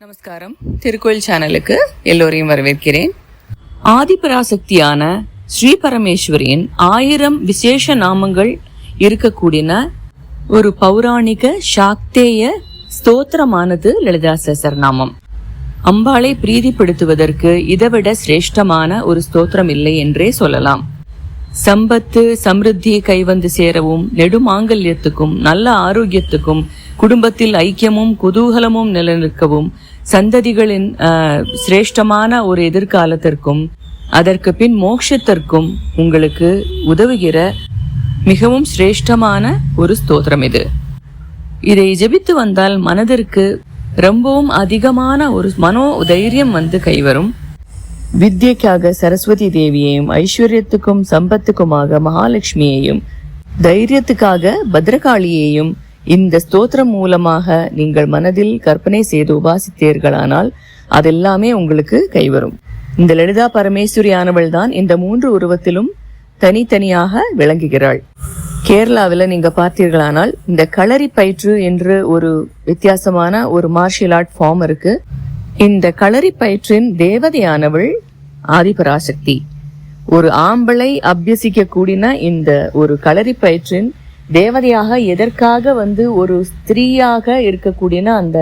நமஸ்காரம். திருக்கோயில் சேனலுக்கு எல்லோரையும் வரவேற்கிறேன். ஆதிபராசக்தியான ஸ்ரீ பரமேஸ்வரியின் 1000 விசேஷ நாமங்கள் இருக்கக்கூடிய ஒரு பௌராணிக சாக்தேய ஸ்தோத்திரமானது லலிதா சஹஸ்ரநாமம். அம்பாளை பிரீதிப்படுத்துவதற்கு இதைவிட சிரேஷ்டமான ஒரு ஸ்தோத்திரம் இல்லை என்றே சொல்லலாம். சம்பத்து சமிருத்தி கைவந்து சேரவும், நெடுமாங்கல்யத்துக்கும் நல்ல ஆரோக்கியத்துக்கும், குடும்பத்தில் ஐக்கியமும் குதூகலமும் நிலநிற்கவும், சந்ததிகளின் சிரேஷ்டமான ஒரு எதிர்காலத்திற்கும் அதற்கு பின் மோட்சத்திற்கும் உங்களுக்கு உதவுகிற மிகவும் சிரேஷ்டமான ஒரு ஸ்தோத்திரம் இது. இதை ஜெபித்து வந்தால் மனதிற்கு ரொம்பவும் அதிகமான ஒரு மனோ தைரியம் கைவரும். வித்யக்காக சரஸ்வதி தேவியையும், ஐஸ்வர்யத்துக்கும் சம்பத்துக்குமாக மகாலட்சுமியையும், தைரியத்துக்காக பத்ரகாளியையும் இந்த ஸ்தோத்திரம் மூலமாக நீங்கள் மனதில் கற்பனை செய்து உபாசித்தீர்களானால் அதெல்லாமே உங்களுக்கு கைவரும். இந்த லலிதா பரமேஸ்வரியானவள் தான் இந்த 3 உருவத்திலும் தனித்தனியாக விளங்குகிறாள். கேரளாவில் நீங்க பார்த்தீர்களானால் இந்த களரி பயிற்று என்று ஒரு வித்தியாசமான ஒரு மார்ஷியல் ஆர்ட் ஃபார்ம் இருக்கு. இந்த களரி பயிற்றின் தேவதையானவள் ஆதிபராசக்தி. ஒரு ஆம்பளை அபியசிக்க கூடின இந்த ஒரு களரி பயிற்றின் தேவதையாக எதற்காக ஒரு ஸ்திரீயாக இருக்கக்கூடிய அந்த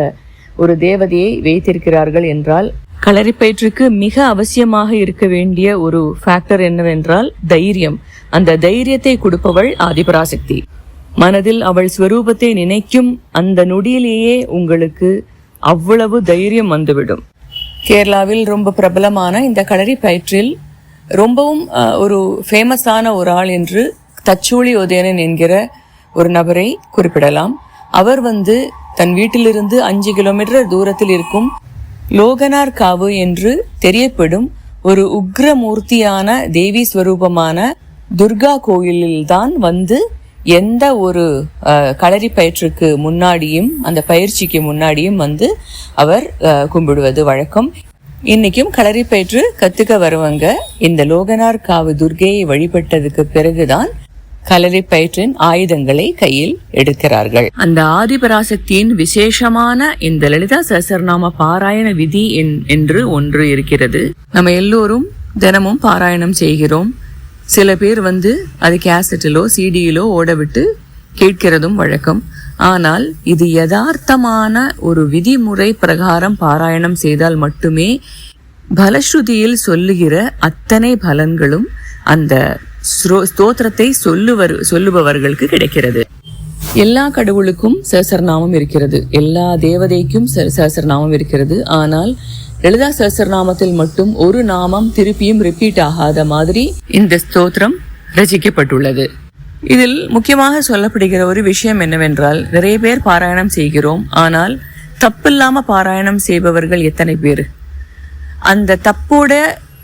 ஒரு தேவதையை வைத்திருக்கிறார்கள் என்றால், களரி பயிற்றுக்கு மிக அவசியமாக இருக்க வேண்டிய ஒரு ஃபேக்டர் என்னவென்றால் தைரியம். அந்த தைரியத்தை கொடுப்பவள் ஆதிபராசக்தி. மனதில் அவள் ஸ்வரூபத்தை நினைக்கும் அந்த நொடியிலேயே உங்களுக்கு அவ்வளவு தைரியம் வந்துவிடும். கேரளாவில் ரொம்ப பிரபலமான இந்த களரி பயிற்றில் ரொம்பவும் ஒரு ஃபேமஸான ஒரு ஆள் என்று தச்சூளி உதயனன் என்கிற ஒரு நபரை குறிப்பிடலாம். அவர் தன் வீட்டிலிருந்து 5 கிலோமீட்டர் தூரத்தில் இருக்கும் லோகனார் காவு என்று தெரியப்படும் ஒரு உக்ரமூர்த்தியான தேவி ஸ்வரூபமான துர்கா கோயிலில்தான் எந்த ஒரு களரி பயிற்றுக்கு முன்னாடியும் அந்த பயிற்சிக்கு முன்னாடியும் அவர் கும்பிடுவது வழக்கம். இன்னைக்கும் களரி பயிற்று கத்துக்க வருவங்க இந்த லோகனார் காவு துர்கையை வழிபட்டதுக்கு பிறகுதான் களரி பயிற்றின் ஆயுதங்களை கையில் எடுக்கிறார்கள். அந்த ஆதிபராசக்தியின் விசேஷமான இந்த லலிதா சஹஸ்ரநாம பாராயண விதி என்று ஒன்று இருக்கிறது. நம்ம எல்லோரும் தினமும் பாராயணம் செய்கிறோம். சில பேர் அது கேசட்டிலோ சிடியிலோ ஓட விட்டு கேட்கிறதும் வழக்கம். ஆனால் இது யதார்த்தமான ஒரு விதிமுறை பிரகாரம் பாராயணம் செய்தால் மட்டுமே பலஸ்ருதியில் சொல்லுகிற அத்தனை பலன்களும் அந்த ஸ்தோத்திரத்தை சொல்லுபவர்களுக்கு கிடைக்கிறது. எல்லா கடவுளுக்கும் சஹஸ்ரநாமம் இருக்கிறது, எல்லா தேவதைக்கும் சஹஸ்ரநாமம் இருக்கிறது. ஆனால் லலிதா சஹஸ்ரநாமத்தில் மட்டும் ஒரு நாமம் திருப்பியும் ரிப்பீட் ஆகாத மாதிரி இந்த ஸ்தோத்திரம் ரசிக்கப்பட்டுள்ளது. இதில் முக்கியமாக சொல்லப்படுகிற ஒரு விஷயம் என்னவென்றால், நிறைய பேர் பாராயணம் செய்கிறோம். ஆனால் தப்பில்லாம பாராயணம் செய்பவர்கள் எத்தனை பேர்? அந்த தப்போட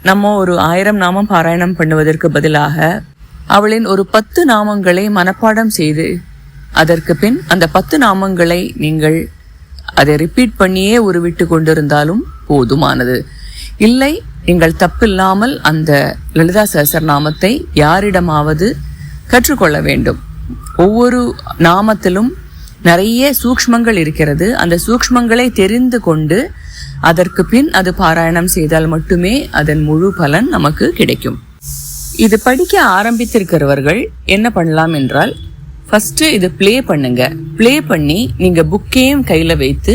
நம்ம ஒரு 1000 நாமம் பாராயணம் பண்ணுவதற்கு பதிலாக அவளின் ஒரு 10 நாமங்களை மனப்பாடம் செய்து அதற்கு பின் அந்த 10 நாமங்களை நீங்கள் அதை ரிப்பீட் பண்ணியே விட்டு கொண்டிருந்தாலும் போதுமானது. இல்லை, நீங்கள் தப்பில்லாமல் அந்த லலிதா சஹஸ்ரநாமத்தை யாரிடமாவது கற்றுக்கொள்ள வேண்டும். ஒவ்வொரு நாமத்திலும் நிறைய சூக்ஷ்மங்கள் இருக்கிறது. அந்த சூக்ஷ்மங்களை தெரிந்து கொண்டு அதற்கு பின் அது பாராயணம் செய்தால் மட்டுமே அதன் முழு பலன் நமக்கு கிடைக்கும். இது படிக்க ஆரம்பித்திருக்கிறவர்கள் என்ன பண்ணலாம் என்றால், ஃபர்ஸ்ட் இது பிளே பண்ணுங்க. பிளே பண்ணி நீங்க புக்கையும் கையில வைத்து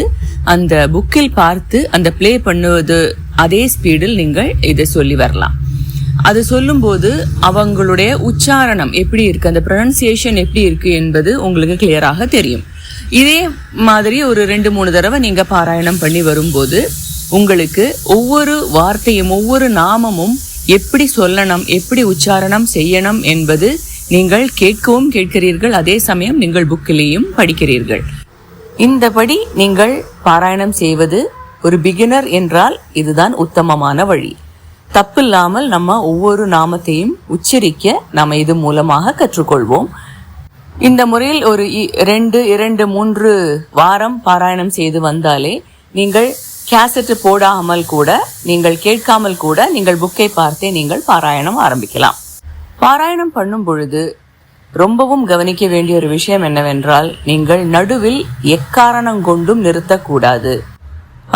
அந்த புக்கில் பார்த்து அந்த பிளே பண்ணுவது அதே ஸ்பீடில் நீங்கள் இதை சொல்லி வரலாம். அது சொல்லும் போது அவங்களுடைய உச்சாரணம் எப்படி இருக்கு, அந்த ப்ரொனன்சியேஷன் எப்படி இருக்கு என்பது உங்களுக்கு கிளியராக தெரியும். இதே மாதிரி ஒரு 2-3 தடவை நீங்க பாராயணம் பண்ணி வரும்போது உங்களுக்கு ஒவ்வொரு வார்த்தையும் ஒவ்வொரு நாமமும் எப்படி சொல்லணும், எப்படி உச்சாரணம் செய்யணும் என்பது நீங்கள் கேட்கிறீர்கள். அதே சமயம் நீங்கள் புக்கிலேயும் படிக்கிறீர்கள். இந்தபடி நீங்கள் பாராயணம் செய்வது ஒரு பிகினர் என்றால் இதுதான் உத்தமமான வழி. தப்பில்லாமல் நம்ம ஒவ்வொரு நாமத்தையும் உச்சரிக்க நம்ம இது மூலமாக கற்றுக்கொள்வோம். இந்த முறையில் ஒரு 2-3 வாரம் பாராயணம் செய்து வந்தாலே நீங்கள் கேசட் போடாமல் கூட, நீங்கள் கேட்காமல் கூட, நீங்கள் புக்கை பார்த்தே நீங்கள் பாராயணம் ஆரம்பிக்கலாம். பாராயணம் பண்ணும் பொழுது ரொம்பவும் கவனிக்க வேண்டிய ஒரு விஷயம் என்னவென்றால், நீங்கள் நடுவில் எக்காரணம் கொண்டும் நிறுத்தக்கூடாது.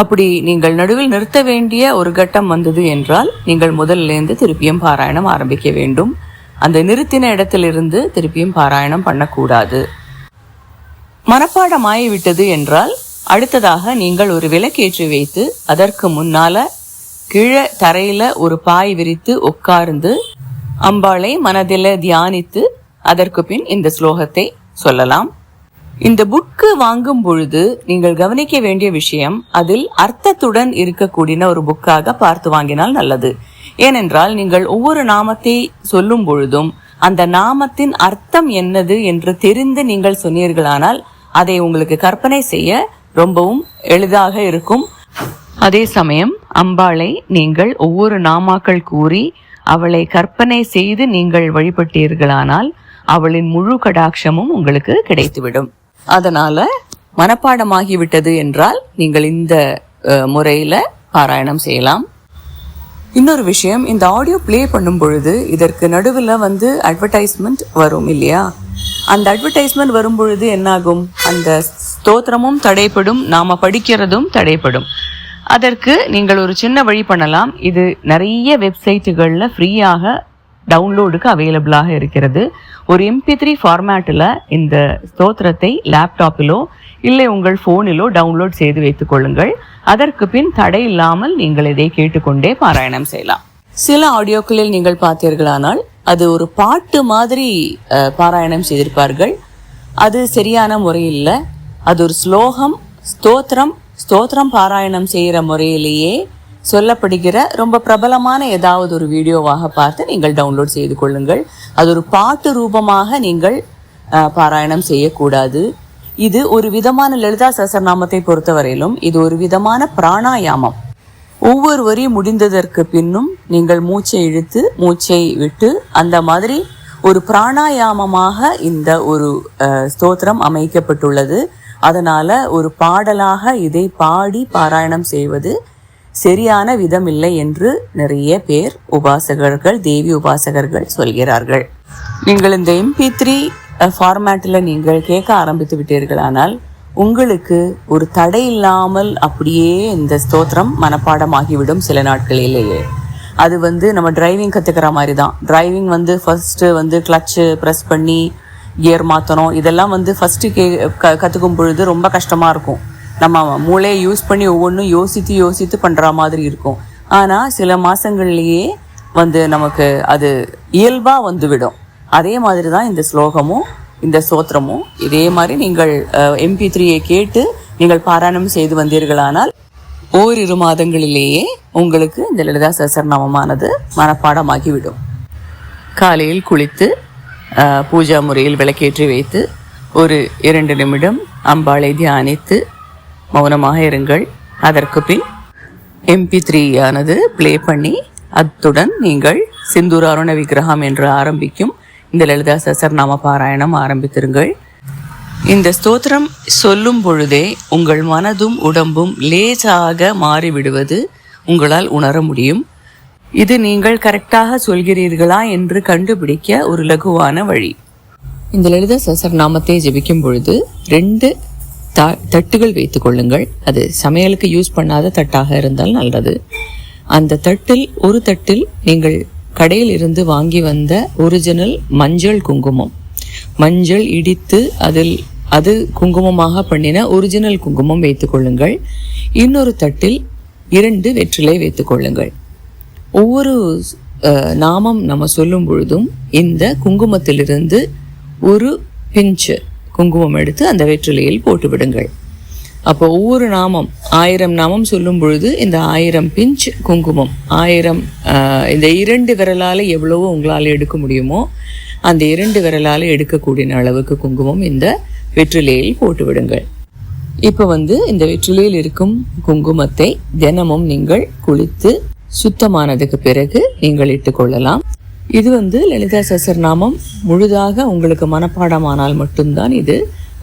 அப்படி நீங்கள் நடுவில் நிறுத்த வேண்டிய ஒரு கட்டம் வந்தது என்றால் நீங்கள் முதல்லேருந்து திருப்பியும் பாராயணம் ஆரம்பிக்க வேண்டும். அந்த நிறுத்தின இடத்திலிருந்து திருப்பியும் பாராயணம் பண்ணக்கூடாது. மனப்பாடமாகிவிட்டது என்றால் அடுத்ததாக நீங்கள் ஒரு விளக்கேற்றி வைத்து அதற்கு முன்னால கீழே தரையில ஒரு பாய் விரித்து உட்கார்ந்து அம்பாளை மனதில தியானித்து அதற்கு பின் இந்த ஸ்லோகத்தை சொல்லலாம். இந்த புக்கு வாங்கும் பொழுது நீங்கள் கவனிக்க வேண்டிய விஷயம், அதில் அர்த்தத்துடன் இருக்கக்கூடிய ஒரு புக்காக பார்த்து வாங்கினால் நல்லது. ஏனென்றால் நீங்கள் ஒவ்வொரு நாமத்தை சொல்லும் பொழுதும் அந்த நாமத்தின் அர்த்தம் என்னது என்று தெரிந்து நீங்கள் சொன்னீர்களானால் அதை உங்களுக்கு கற்பனை செய்ய ரொம்பவும் எளிதாக இருக்கும். அதே சமயம் அம்பாளை நீங்கள் ஒவ்வொரு நாமாக்கள் கூறி அவளை கற்பனை செய்து நீங்கள் வழிபட்டீர்களானால் அவளின் முழு கடாட்சமும் உங்களுக்கு கிடைத்துவிடும். அதனால மனப்பாடமாகிவிட்டது என்றால் நீங்கள் இந்த முறையில பாராயணம் செய்யலாம். இன்னொரு விஷயம், இந்த ஆடியோ பிளே பண்ணும் பொழுது இதற்கு நடுவில் அட்வர்டைஸ்மெண்ட் வரும் இல்லையா? அந்த அட்வர்டைஸ்மெண்ட் வரும் பொழுது என்னாகும், அந்த ஸ்தோத்திரமும் தடைப்படும், நாம படிக்கிறதும் தடைப்படும். அதற்கு நீங்கள் ஒரு சின்ன வழி பண்ணலாம். இது நிறைய வெப்சைட்டுகளில் ஃப்ரீயாக டவுன்லோடுக்கு அவைலபிளாக இருக்கிறது. ஒரு MP3 ஃபார்மேட்டில் இந்த ஸ்தோத்திரத்தை லேப்டாப்பிலோ இல்லை உங்கள் ஃபோனிலோ டவுன்லோட் செய்து வைத்துக் கொள்ளுங்கள். அதற்கு பின் தடை இல்லாமல் நீங்கள் இதை கேட்டுக்கொண்டே பாராயணம் செய்யலாம். சில ஆடியோக்களில் நீங்கள் பார்த்தீர்களானால் அது ஒரு பாட்டு மாதிரி பாராயணம் செய்திருப்பார்கள். அது சரியான முறை இல்லை. அது ஒரு ஸ்லோகம், ஸ்தோத்திரம் பாராயணம் செய்கிற முறையிலேயே சொல்லப்படுகிற ரொம்ப பிரபலமான ஏதாவது ஒரு வீடியோவாக பார்த்து நீங்கள் டவுன்லோட் செய்து கொள்ளுங்கள். அது ஒரு பாட்டு ரூபமாக நீங்கள் பாராயணம் செய்யக்கூடாது. இது ஒரு விதமான லலிதா சஹஸ்ரநாமத்தை பொறுத்தவரையிலும் இது ஒரு விதமான பிராணாயாமம். ஒவ்வொரு வரி முடிந்ததற்கு பின்னும் நீங்கள் மூச்சை இழுத்து மூச்சை விட்டு அந்த மாதிரி ஒரு பிராணாயாமமாக இந்த ஒரு ஸ்தோத்திரம் அமைக்கப்பட்டுள்ளது. அதனால ஒரு பாடலாக இதை பாடி பாராயணம் செய்வது சரியான விதம் இல்லை என்று நிறைய பேர் உபாசகர்கள், தேவி உபாசகர்கள் சொல்கிறார்கள். நீங்கள் இந்த MP3 ஃபார்மேட்டில் நீங்கள் கேட்க ஆரம்பித்து விட்டீர்களானால் உங்களுக்கு ஒரு தடை இல்லாமல் அப்படியே இந்த ஸ்தோத்திரம் மனப்பாடமாகிவிடும் சில நாட்களிலேயே. அது நம்ம டிரைவிங் கற்றுக்கிற மாதிரி தான். டிரைவிங் ஃபர்ஸ்ட்டு கிளச்சு ப்ரெஸ் பண்ணி கியர் மாற்றணும். இதெல்லாம் ஃபஸ்ட்டு கற்றுக்கும் பொழுது ரொம்ப கஷ்டமாக இருக்கும். நம்ம மூளையை யூஸ் பண்ணி ஒவ்வொன்றும் யோசித்து பண்ணுற மாதிரி இருக்கும். ஆனால் சில மாதங்கள்லேயே நமக்கு அது இயல்பாக வந்துவிடும். அதே மாதிரி தான் இந்த ஸ்லோகமும் இந்த ஸ்தோத்திரமும். இதே மாதிரி நீங்கள் MP3 கேட்டு நீங்கள் பாராயணம் செய்து வந்தீர்களானால் ஓரிரு மாதங்களிலேயே உங்களுக்கு இந்த லலிதா சஹஸ்ரநாமமானது மனப்பாடமாகிவிடும். காலையில் குளித்து பூஜா முறையில் விளக்கேற்றி வைத்து ஒரு 2 நிமிடம் அம்பாளை தியானித்து மௌனமாக இருங்கள். அதற்கு பின் MP3 ஆனது பிளே பண்ணி அத்துடன் நீங்கள் சிந்தூர அருண விக்கிரகம் என்று ஆரம்பிக்கும் இந்த லலிதா சஹஸ்ரநாம பாராயணம் ஆரம்பித்திருங்கள். இந்த ஸ்தோத்திரம் சொல்லும் பொழுதே உங்கள் மனதும் உடம்பும் லேசாக மாறிவிடுவது உங்களால் உணர முடியும். இது நீங்கள் கரெக்டாக சொல்கிறீர்களா என்று கண்டுபிடிக்க ஒரு லகுவான வழி. இந்த லலிதா சஹஸ்ரநாமத்தை ஜெபிக்கும் பொழுது 2 தட்டுகள் வைத்துக் கொள்ளுங்கள். அது சமையலுக்கு யூஸ் பண்ணாத தட்டாக இருந்தால் நல்லது. அந்த தட்டில் ஒரு தட்டில் நீங்கள் கடையில் இருந்து வாங்கி வந்த ஒரிஜினல் மஞ்சள் குங்குமம், மஞ்சள் இடித்து அது குங்குமமாக பண்ணின ஒரிஜினல் குங்குமம் வைத்துக் கொள்ளுங்கள். இன்னொரு தட்டில் 2 வெற்றிலை வைத்துக் கொள்ளுங்கள். ஒவ்வொரு நாமம் நம்ம சொல்லும் பொழுதும் இந்த குங்குமத்திலிருந்து ஒரு பிஞ்சு குங்குமம் எடுத்து அந்த வெற்றிலையில் போட்டு விடுங்கள். அப்போ ஒவ்வொரு நாமம் 1000 நாமம் சொல்லும் பொழுது இந்த 1000 பிஞ்ச் குங்குமம் 1000 இந்த 2 விரலால் எவ்வளவோ உங்களால் எடுக்க முடியுமோ அந்த 2 விரலால் எடுக்கக்கூடிய அளவுக்கு குங்குமம் இந்த வெற்றிலையில் போட்டு விடுங்கள். இப்போ இந்த வெற்றிலையில் இருக்கும் குங்குமத்தை தினமும் நீங்கள் குளித்து சுத்தமானதுக்கு பிறகு நீங்கள் இட்டுக்கொள்ளலாம். இது லலிதா சஹஸ்ரநாமம் முழுதாக உங்களுக்கு மனப்பாடமானால் மட்டும்தான் இது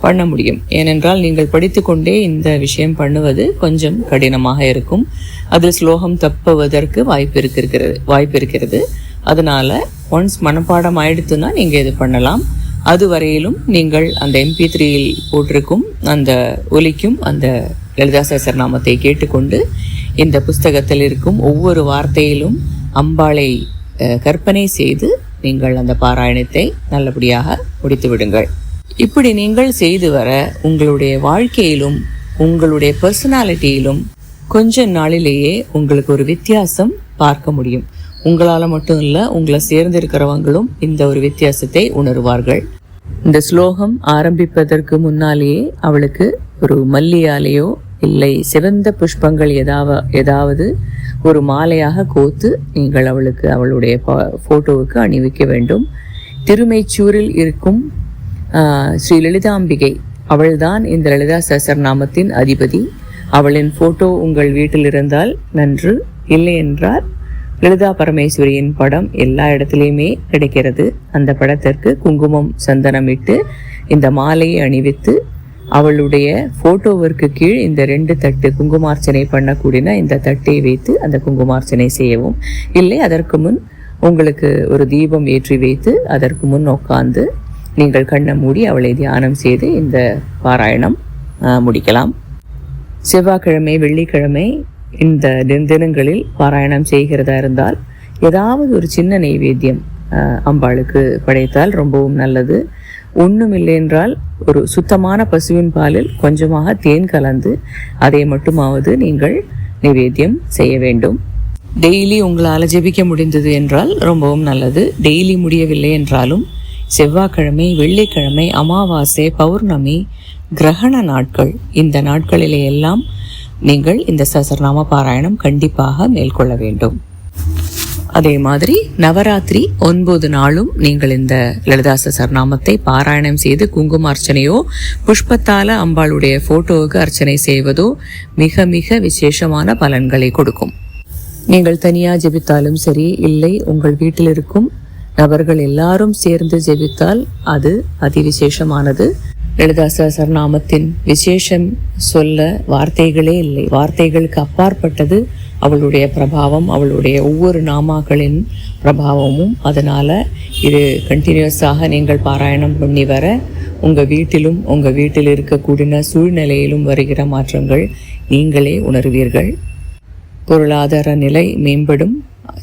பண்ண முடியும். ஏனென்றால் நீங்கள் படித்துக்கொண்டே இந்த விஷயம் பண்ணுவது கொஞ்சம் கடினமாக இருக்கும். அதில் ஸ்லோகம் தப்புவதற்கு வாய்ப்பு இருக்கிறது. அதனால ஒன்ஸ் மனப்பாடம் ஆயிடுத்துன்னா நீங்கள் இது பண்ணலாம். அதுவரையிலும் நீங்கள் அந்த MP3யில் போட்டிருக்கும் அந்த ஒலிக்கும் அந்த லலிதா சஹஸ்ரநாமத்தை கேட்டுக்கொண்டு இந்த புஸ்தகத்தில் இருக்கும் ஒவ்வொரு வார்த்தையிலும் அம்பாளை கற்பனை செய்து நீங்கள் அந்த பாராயணத்தை நல்லபடியாக முடித்து விடுங்கள். இப்படி நீங்கள் செய்து வர உங்களுடைய வாழ்க்கையிலும் உங்களுடைய பர்சனாலிட்டியிலும் கொஞ்ச நாளிலேயே உங்களுக்கு ஒரு வித்தியாசம் பார்க்க முடியும். உங்களால் மட்டும் இல்லை, உங்களை சேர்ந்திருக்கிறவங்களும் இந்த ஒரு வித்தியாசத்தை உணர்வார்கள். இந்த ஸ்லோகம் ஆரம்பிப்பதற்கு முன்னாலேயே அவளுக்கு ஒரு மல்லியாலேயோ இல்லை சிவந்த புஷ்பங்கள் ஏதாவது ஒரு மாலையாக கோத்து நீங்கள் அவளுக்கு அவளுடைய ஃபோட்டோவுக்கு அணிவிக்க வேண்டும். திருமைச்சூரில் இருக்கும் ஸ்ரீ லலிதாம்பிகை அவள்தான் இந்த லலிதா சஹஸ்ரநாமத்தின் அதிபதி. அவளின் ஃபோட்டோ உங்கள் வீட்டில் இருந்தால் நன்று, இல்லை என்றால் லலிதா பரமேஸ்வரியின் படம் எல்லா இடத்துலையுமே கிடைக்கிறது. அந்த படத்திற்கு குங்குமம் சந்தனமிட்டு இந்த மாலையை அணிவித்து அவளுடைய ஃபோட்டோவிற்கு கீழ் இந்த 2 தட்டு குங்குமார்ச்சனை பண்ணக்கூடிய இந்த தட்டை வைத்து அந்த குங்குமார்ச்சனை செய்யவும். இல்லை அதற்கு முன் உங்களுக்கு ஒரு தீபம் ஏற்றி வைத்து அதற்கு முன் உட்கார்ந்து நீங்கள் கண்ணை மூடி அவளை தியானம் செய்து இந்த பாராயணம் முடிக்கலாம். செவ்வாய்க்கிழமை வெள்ளிக்கிழமை இந்த தினங்களில் பாராயணம் செய்கிறதா இருந்தால் ஏதாவது ஒரு சின்ன நைவேத்தியம் அம்பாளுக்கு படைத்தால் ரொம்பவும் நல்லது. ஒன்றும் இல்லை என்றால் ஒரு சுத்தமான பசுவின் பாலில் கொஞ்சமாக தேன் கலந்து அதை மட்டுமாவது நீங்கள் நைவேத்தியம் செய்ய வேண்டும். டெய்லி உங்களால் ஜெபிக்க முடிந்தது என்றால் ரொம்பவும் நல்லது. டெய்லி முடியவில்லை என்றாலும் செவ்வாய்க்கிழமை வெள்ளிக்கிழமை அமாவாசை பௌர்ணமி கிரகண நாட்கள் இந்த நாட்களிலே எல்லாம் நீங்கள் இந்த சஹஸ்ரநாம பாராயணம் கண்டிப்பாக மேற்கொள்ள வேண்டும். அதே மாதிரி நவராத்திரி 9 நாளும் நீங்கள் இந்த லலிதா சஹஸ்ரநாமத்தை பாராயணம் செய்து குங்கும அர்ச்சனையோ புஷ்பத்தால அம்பாளுடைய போட்டோவுக்கு அர்ச்சனை செய்வதோ மிக மிக விசேஷமான பலன்களை கொடுக்கும். நீங்கள் தனியா ஜெபித்தாலும் சரி, இல்லை உங்கள் வீட்டில் இருக்கும் நபர்கள் எல்லாரும் சேர்ந்து ஜெபித்தால் அது அதிவிசேஷமானது. லலிதா சஹஸ்ரநாமத்தின் விசேஷம் சொல்ல வார்த்தைகளே இல்லை. வார்த்தைகளுக்கு அப்பாற்பட்டது அவளுடைய பிரபாவம், அவளுடைய ஒவ்வொரு நாமாக்களின் பிரபாவமும். அதனால் இது கண்டினியூஸாக நீங்கள் பாராயணம் பண்ணி வர உங்கள் வீட்டிலும் உங்கள் வீட்டில் இருக்கக்கூடிய சூழ்நிலையிலும் வருகிற மாற்றங்கள் நீங்களே உணர்வீர்கள். பொருளாதார நிலை மேம்படும்,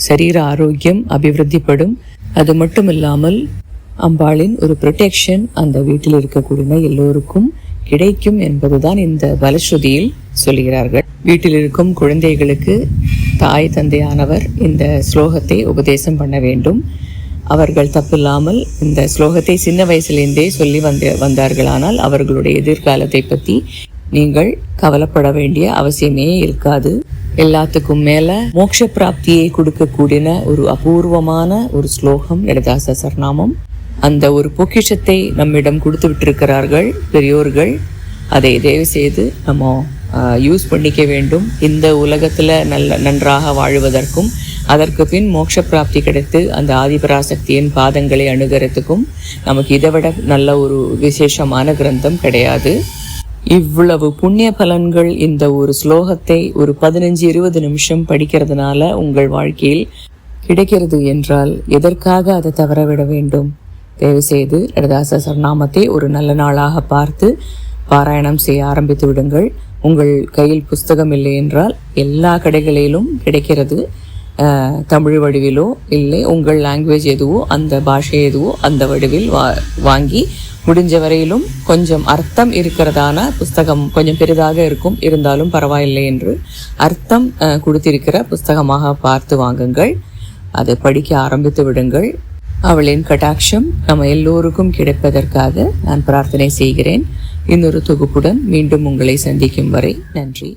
சரீர ஆரோக்கியம் அபிவிருத்திப்படும். அது மட்டும் இல்லாமல் அம்பாளின் ஒரு ப்ரொடெக்ஷன் அந்த வீட்டில் இருக்கக்கூடிய எல்லோருக்கும் கிடைக்கும் என்பதுதான் இந்த பலஸ்ருதியில் சொல்கிறார்கள். வீட்டில் இருக்கும் குழந்தைகளுக்கு தாய் தந்தையானவர் இந்த ஸ்லோகத்தை உபதேசம் பண்ண வேண்டும். அவர்கள் தப்பில்லாமல் இந்த ஸ்லோகத்தை சின்ன வயசுலேருந்தே சொல்லி வந்தார்களானால் அவர்களுடைய எதிர்காலத்தை பற்றி நீங்கள் கவலைப்பட வேண்டிய அவசியமே இருக்காது. எல்லாத்துக்கும் மேல மோட்ச பிராப்தியை கொடுக்கக்கூடிய ஒரு அபூர்வமான ஒரு ஸ்லோகம் லலிதா சஹஸ்ரநாமம். அந்த ஒரு பொக்கிஷத்தை நம்மிடம் கொடுத்து விட்டிருக்கிறார்கள் பெரியோர்கள். அதை தயவு செய்து நம்ம யூஸ் பண்ணிக்க வேண்டும். இந்த உலகத்தில் நன்றாக வாழுவதற்கும் அதற்கு பின் மோட்ச பிராப்தி கிடைத்து அந்த ஆதிபராசக்தியின் பாதங்களை அணுகிறதுக்கும் நமக்கு இதை விட நல்ல ஒரு விசேஷமான கிரந்தம் கிடையாது. இவ்வளவு புண்ணிய பலன்கள் இந்த ஒரு ஸ்லோகத்தை ஒரு 15-20 நிமிஷம் படிக்கிறதுனால உங்கள் வாழ்க்கையில் கிடைக்கிறது என்றால் எதற்காக அதை தவறவிட வேண்டும்? தயவு செய்து லலிதா சஹஸ்ரநாமத்தை ஒரு நல்ல நாளாக பார்த்து பாராயணம் செய்ய ஆரம்பித்து விடுங்கள். உங்கள் கையில் புஸ்தகம் இல்லை என்றால் எல்லா கடைகளிலும் கிடைக்கிறது. தமிழ் வடிவிலோ இல்லை உங்கள் லாங்குவேஜ் எதுவோ அந்த பாஷை எதுவோ அந்த வடிவில் வாங்கி முடிஞ்ச வரையிலும் கொஞ்சம் அர்த்தம் இருக்கிறதான புஸ்தகம், கொஞ்சம் பெரிதாக இருக்கும் இருந்தாலும் பரவாயில்லை என்று அர்த்தம் கொடுத்திருக்கிற புஸ்தகமாக பார்த்து வாங்குங்கள். அதை படிக்க ஆரம்பித்து விடுங்கள். அவளின் கட்டாட்சம் நம்ம எல்லோருக்கும் கிடைப்பதற்காக நான் பிரார்த்தனை செய்கிறேன். இன்னொரு தொகுப்புடன் மீண்டும் உங்களை சந்திக்கும் வரை நன்றி.